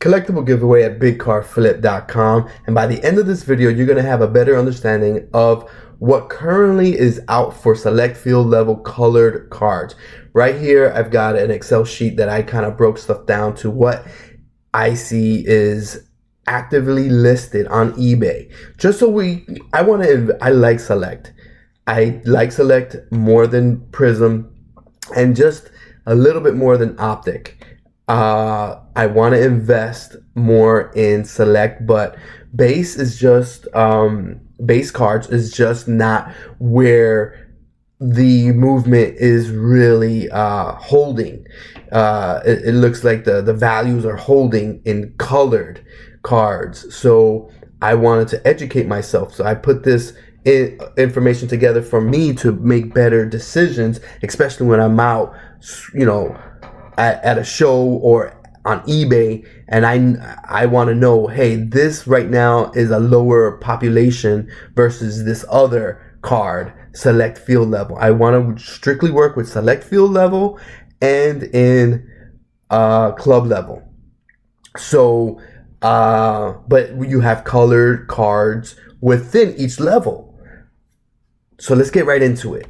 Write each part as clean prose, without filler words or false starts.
collectible giveaway at bigcardflip.com, and by the end of this video you're going to have a better understanding of what currently is out for select field level colored cards. Right here I've got an Excel sheet that I kind of broke stuff down to what I see is actively listed on eBay. Just so I like Select. I like Select more than Prism and just a little bit more than Optic. I want to invest more in Select, but base is just base cards is just not where the movement is really holding. It looks like the values are holding in colored cards. So I wanted to educate myself. So I put this information together for me to make better decisions, especially when I'm out, at a show or on eBay, and I want to know, hey, this right now is a lower population versus this other card, select field level. I want to strictly work with select field level and in club level. So, but you have colored cards within each level. So let's get right into it.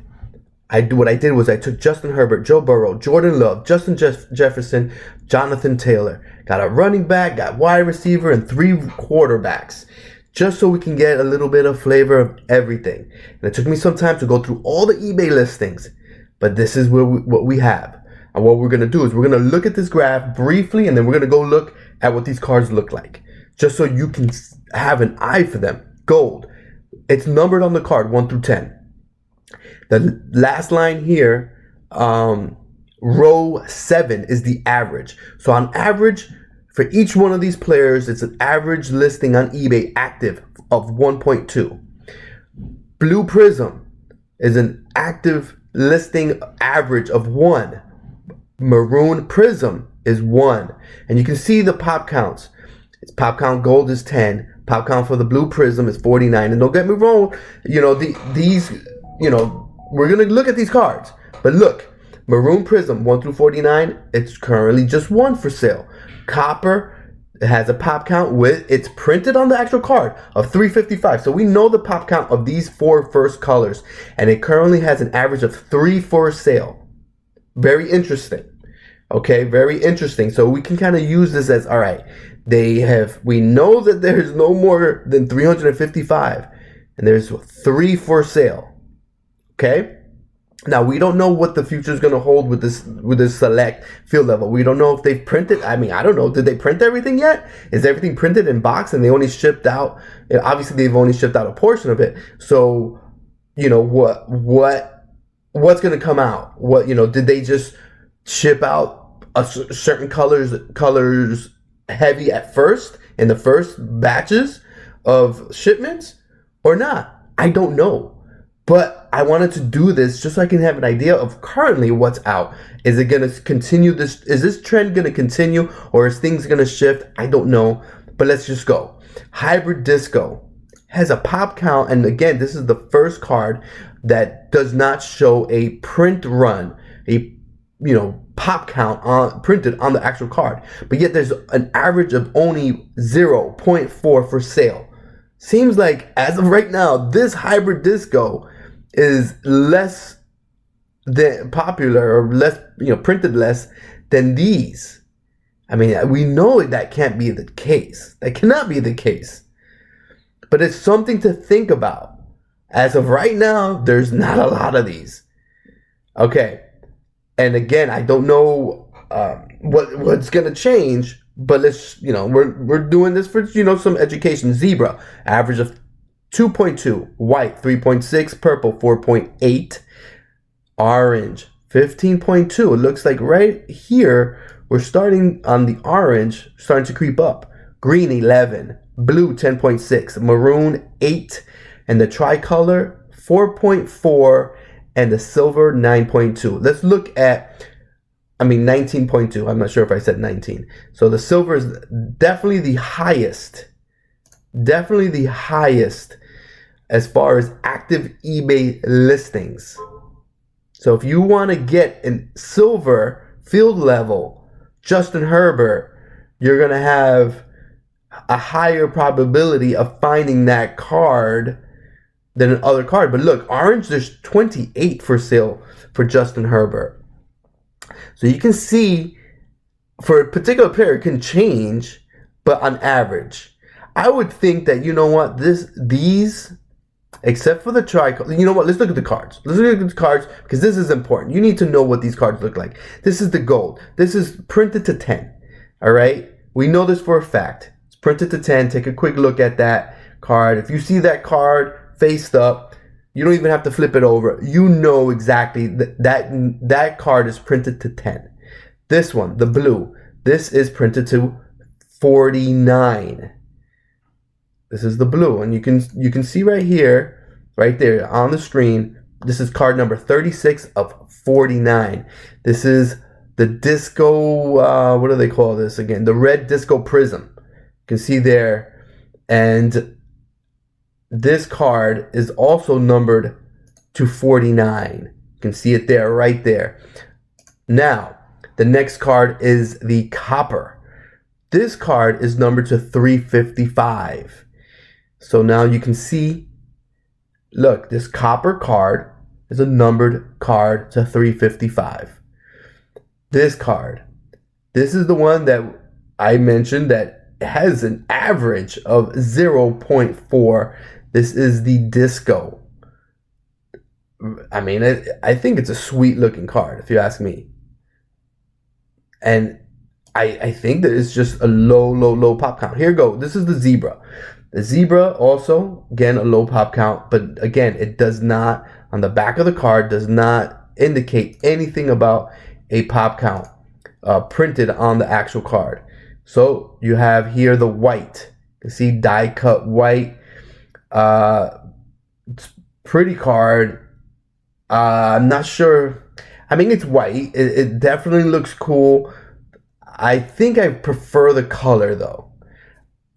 What I did was I took Justin Herbert, Joe Burrow, Jordan Love, Justin Jefferson, Jonathan Taylor. Got a running back, got wide receiver, and 3 quarterbacks. Just so we can get a little bit of flavor of everything. And it took me some time to go through all the eBay listings. But this is what we have. And what we're going to do is we're going to look at this graph briefly, and then we're going to go look at what these cards look like. Just so you can have an eye for them. Gold. It's numbered on the card, 1 through 10. The last line here, row 7 is the average. So on average, for each one of these players, it's an average listing on eBay active of 1.2. Blue Prism is an active listing average of 1. Maroon Prism is 1. And you can see the pop counts. Its pop count gold is 10. Pop count for the Blue Prism is 49. And don't get me wrong, we're going to look at these cards. But look, Maroon Prism 1 through 49, it's currently just 1 for sale. Copper has a pop count it's printed on the actual card of 355. So we know the pop count of these 4 first colors. And it currently has an average of 3 for sale. Very interesting. Okay, very interesting. So we can kind of use this as, all right, we know that there's no more than 355. And there's 3 for sale. Okay, now we don't know what the future is going to hold with this select field level. We don't know if they've printed. I don't know. Did they print everything yet? Is everything printed in box and they only shipped out? Obviously, they've only shipped out a portion of it. So, what's going to come out? Did they just ship out certain colors heavy at first in the first batches of shipments or not? I don't know. But I wanted to do this just so I can have an idea of currently what's out. Is it going to continue this? Is this trend going to continue, or is things going to shift? I don't know. But let's just go. Hybrid Disco has a pop count. And again, this is the first card that does not show a print run, a pop count printed on the actual card. But yet there's an average of only 0.4 for sale. Seems like as of right now, this Hybrid Disco is less than popular, or less, printed less than these. We know that can't be the case. That cannot be the case. But it's something to think about. As of right now, there's not a lot of these. Okay. And again, I don't know what's going to change, but let's, we're doing this for, some education. Zebra, average of 2.2, white 3.6, purple 4.8, orange 15.2. It looks like right here we're starting on the orange, starting to creep up. Green 11, blue 10.6, maroon 8, and the tricolor 4.4, and the silver 9.2. Let's look at 19.2. I'm not sure if I said 19. So the silver is definitely the highest. Definitely the highest as far as active eBay listings. So if you want to get a silver field level Justin Herbert, you're going to have a higher probability of finding that card than an other card. But look, orange, there's 28 for sale for Justin Herbert. So you can see for a particular player, it can change, but on average, I would think that, you know what, these, except for the tricolor, you know what, let's look at the cards. Let's look at the cards because this is important. You need to know what these cards look like. This is the gold. This is printed to 10. All right? We know this for a fact. It's printed to 10. Take a quick look at that card. If you see that card faced up, you don't even have to flip it over. You know exactly that card is printed to 10. This one, the blue, this is printed to 49. This is the blue, and you can see right here, right there on the screen, this is card number 36 of 49. This is the disco, what do they call this again? The red disco prism. You can see there. And this card is also numbered to 49. You can see it there, right there. Now, the next card is the copper. This card is numbered to 355. So now you can see, look, this copper card is a numbered card to 355. This card, this is the one that I mentioned that has an average of 0.4. This is the disco. I mean, I think it's a sweet looking card, if you ask me. And I think that it's just a low pop count. Here you go. This is the zebra. The zebra also, again, a low pop count. But again, it does not, on the back of the card, does not indicate anything about a pop count printed on the actual card. So you have here the white. You can see die cut white. It's pretty card. I'm not sure. I mean, it's white. It definitely looks cool. I think I prefer the color though.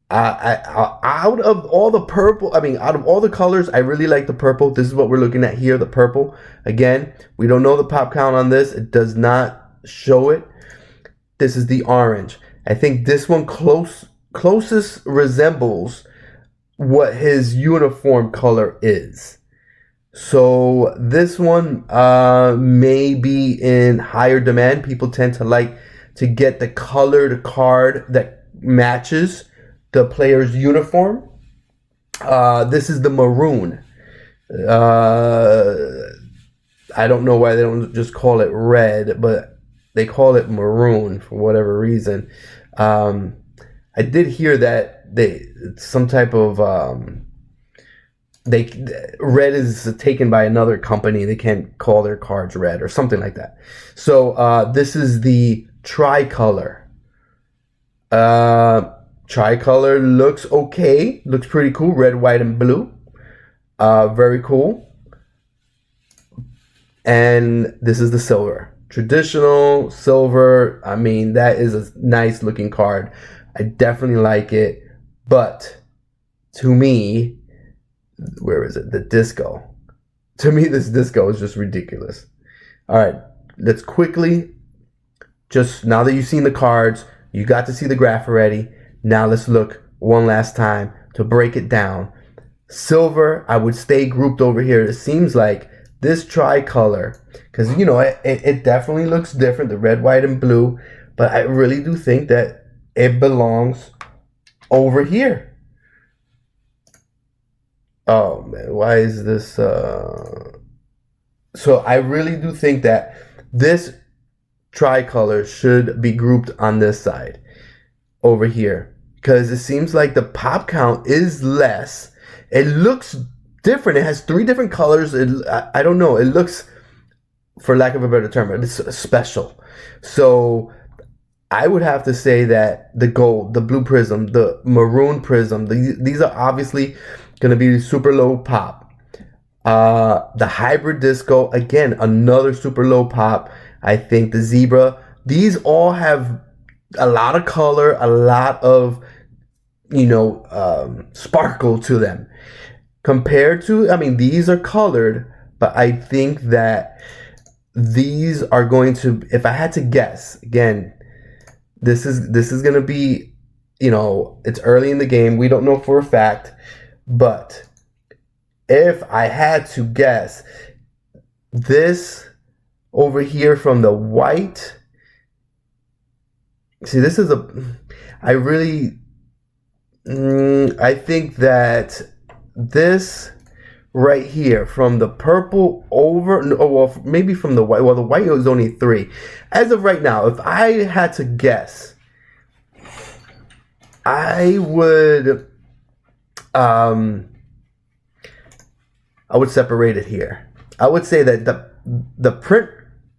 Out of all the purple, out of all the colors, I really like the purple. This is what we're looking at here, the purple. Again, we don't know the pop count on this. It does not show it. This is the orange. I think this one closest resembles what his uniform color is. So this one may be in higher demand. People tend to like to get the colored card that matches the player's uniform. This is the maroon. I don't know why they don't just call it red, but they call it maroon for whatever reason. I did hear that some type of red is taken by another company. They can't call their cards red or something like that. So this is the tricolor. Tricolor looks okay. Looks pretty cool. Red, white, and blue. Very cool. And this is the silver. Traditional silver. I mean, that is a nice looking card. I definitely like it. But to me, where is it? The disco. To me, this disco is just ridiculous. All right, let's quickly, just now that you've seen the cards, you got to see the graph already. Now let's look one last time to break it down. Silver, I would stay grouped over here. It seems like this tricolor, because, you know, it definitely looks different, the red, white, and blue, but I really do think that it belongs over here. Oh man, why is this so I really do think that this tricolor should be grouped on this side over here, because it seems like the pop count is less. It looks different. It has 3 different colors. I don't know, it looks, for lack of a better term, it's special. So I would have to say that the gold, the blue prism, the maroon prism, these are obviously going to be super low pop. The hybrid disco, again, another super low pop. I think the zebra, these all have a lot of color, a lot of, you know, sparkle to them. Compared to, I mean, these are colored, but I think that these are going to, if I had to guess, again, This is gonna be, it's early in the game. We don't know for a fact, but if I had to guess, this over here from the white. See, this is I really, I think that this right here from the purple over, no, well, maybe from the white. Well, the white was only 3. As of right now, if I had to guess, I would separate it here. I would say that the print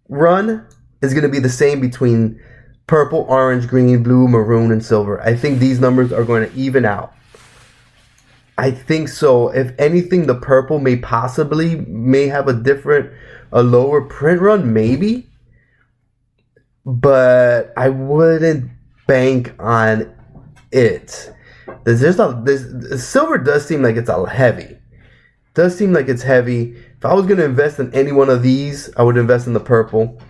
run is going to be the same between purple, orange, green, blue, maroon, and silver. I think these numbers are going to even out. I think so. If anything, the purple may have a lower print run, maybe. But I wouldn't bank on it. Silver does seem like it's a heavy. Does seem like it's heavy. If I was going to invest in any one of these, I would invest in the purple.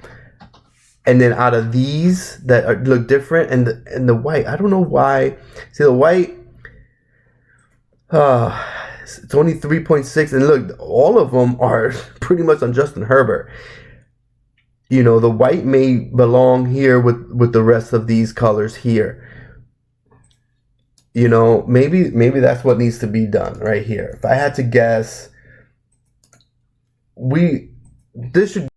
And then out of these that look different, and the white, I don't know why. See, the white, it's only 3.6, and look, all of them are pretty much on Justin Herbert. The white may belong here with the rest of these colors here. Maybe that's what needs to be done right here. If I had to guess, this should